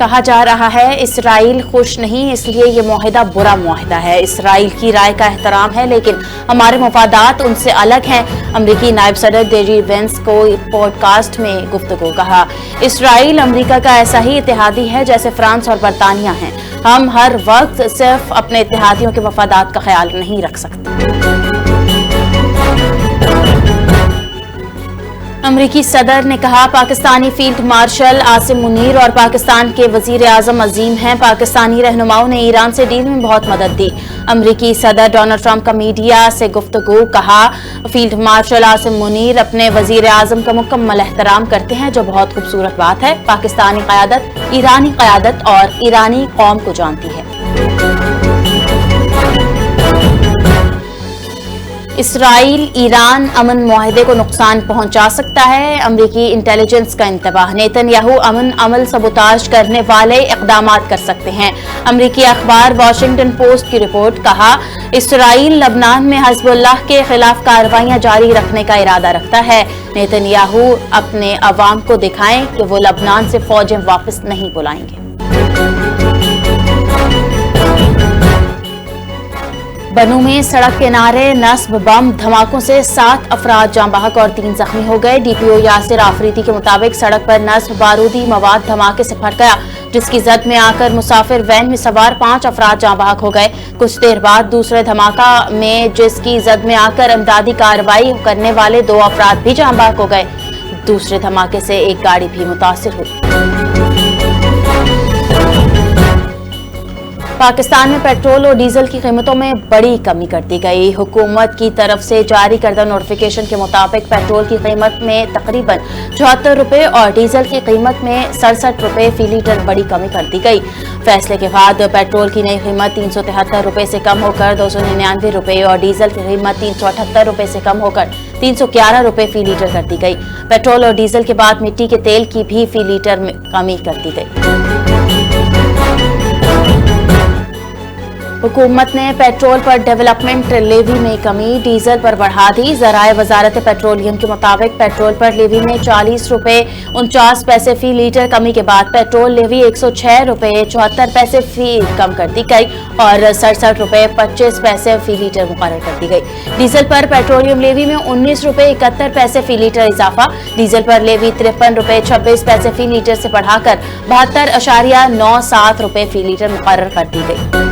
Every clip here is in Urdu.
کہا جا رہا ہے اسرائیل خوش نہیں، اس لیے یہ معاہدہ برا معاہدہ ہے۔ اسرائیل کی رائے کا احترام ہے لیکن ہمارے مفادات ان سے الگ ہیں۔ امریکی نائب صدر جے ڈی وینس کو پوڈ کاسٹ میں گفتگو کہا، اسرائیل امریکہ کا ایسا ہی اتحادی ہے جیسے فرانس اور برطانیہ ہیں۔ ہم ہر وقت صرف اپنے اتحادیوں کے مفادات کا خیال نہیں رکھ سکتے۔ امریکی صدر نے کہا پاکستانی فیلڈ مارشل عاصم منیر اور پاکستان کے وزیر اعظم عظیم ہیں۔ پاکستانی رہنماؤں نے ایران سے ڈیل میں بہت مدد دی۔ امریکی صدر ڈونلڈ ٹرمپ کا میڈیا سے گفتگو، کہا فیلڈ مارشل عاصم منیر اپنے وزیر اعظم کا مکمل احترام کرتے ہیں، جو بہت خوبصورت بات ہے۔ پاکستانی قیادت اور ایرانی قوم کو جانتی ہے۔ اسرائیل ایران امن معاہدے کو نقصان پہنچا سکتا ہے، امریکی انٹیلیجنس کا انتباہ۔ نیتن یاہو امن عمل سبوتاژ کرنے والے اقدامات کر سکتے ہیں، امریکی اخبار واشنگٹن پوسٹ کی رپورٹ، کہا اسرائیل لبنان میں حزب اللہ کے خلاف کارروائیاں جاری رکھنے کا ارادہ رکھتا ہے۔ نیتن یاہو اپنے عوام کو دکھائیں کہ وہ لبنان سے فوجیں واپس نہیں بلائیں گے۔ بنوں میں سڑک کنارے نصب بم دھماکوں سے 7 افراد جاں بحق اور 3 زخمی ہو گئے۔ ڈی پی او یاسر آفریدی کے مطابق سڑک پر نصب بارودی مواد دھماکے سے پھٹ گیا، جس کی زد میں آ کر مسافر وین میں سوار 5 افراد جاں بحق ہو گئے۔ کچھ دیر بعد دوسرے دھماکہ میں جس کی زد میں آ کر امدادی کارروائی کرنے والے 2 افراد بھی جاں بحق ہو گئے۔ دوسرے دھماکے سے ایک گاڑی بھی متاثر ہوئی۔ پاکستان میں پیٹرول اور ڈیزل کی قیمتوں میں بڑی کمی کر دی گئی۔ حکومت کی طرف سے جاری کردہ نوٹیفیکیشن کے مطابق پیٹرول کی قیمت میں تقریباً 74 روپے اور ڈیزل کی قیمت میں 67 روپے فی لیٹر بڑی کمی کر دی گئی۔ فیصلے کے بعد پیٹرول کی نئی قیمت 373 روپے سے کم ہو کر 299 روپے اور ڈیزل کی قیمت 378 روپے سے کم ہو کر 311 روپے فی لیٹر کر دی گئی۔ پیٹرول اور ڈیزل کے بعد مٹی کے تیل کی بھی فی لیٹر میں کمی کر دی گئی۔ حکومت نے پیٹرول پر ڈیولپمنٹ لیوی میں کمی، ڈیزل پر بڑھا دی۔ ذرائع وزارت پیٹرولیم کے مطابق پیٹرول پر لیوی میں 40 روپے 49 پیسے فی لیٹر کمی کے بعد پیٹرول لیوی 106 روپے 74 پیسے فی کم کر دی گئی اور 67 روپے 25 پیسے فی لیٹر مقرر کر دی گئی۔ ڈیزل پر پیٹرولیم لیوی میں 19 روپے 71 پیسے فی لیٹر اضافہ، ڈیزل پر لیوی 53 روپے 26 پیسے فی لیٹر سے بڑھا کر 72.97 روپے فی لیٹر مقرر کر دی گئی۔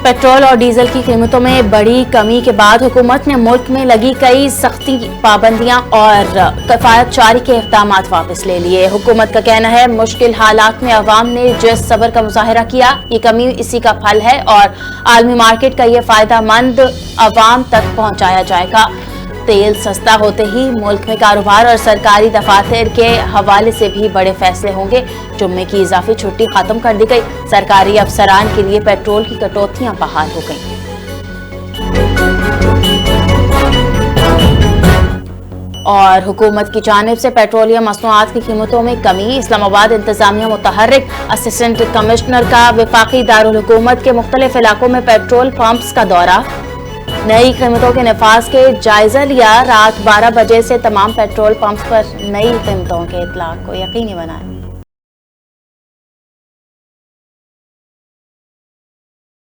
پیٹرول اور ڈیزل کی قیمتوں میں بڑی کمی کے بعد حکومت نے ملک میں لگی کئی سختی پابندیاں اور کفایت جاری کے اقدامات واپس لے لیے۔ حکومت کا کہنا ہے مشکل حالات میں عوام نے جس صبر کا مظاہرہ کیا، یہ کمی اسی کا پھل ہے اور عالمی مارکیٹ کا یہ فائدہ مند عوام تک پہنچایا جائے گا۔ تیل سستا ہوتے ہی ملک میں کاروبار اور سرکاری دفاتر کے حوالے سے بھی بڑے فیصلے ہوں گے۔ جمعے کی اضافی چھٹی ختم کر دی گئی، سرکاری افسران کے لیے پیٹرول کی کٹوتیاں بحال ہو گئیں۔ اور حکومت کی جانب سے پیٹرولیم مصنوعات کی قیمتوں میں کمی، اسلام آباد انتظامیہ متحرک اسسٹنٹ کمشنر کا وفاقی دارالحکومت کے مختلف علاقوں میں پیٹرول پمپس کا دورہ، نئی قیمتوں کے نفاذ کے جائزہ لیا، رات 12 بجے سے تمام پیٹرول پمپس پر نئی قیمتوں کے اطلاق کو یقینی بنائیں۔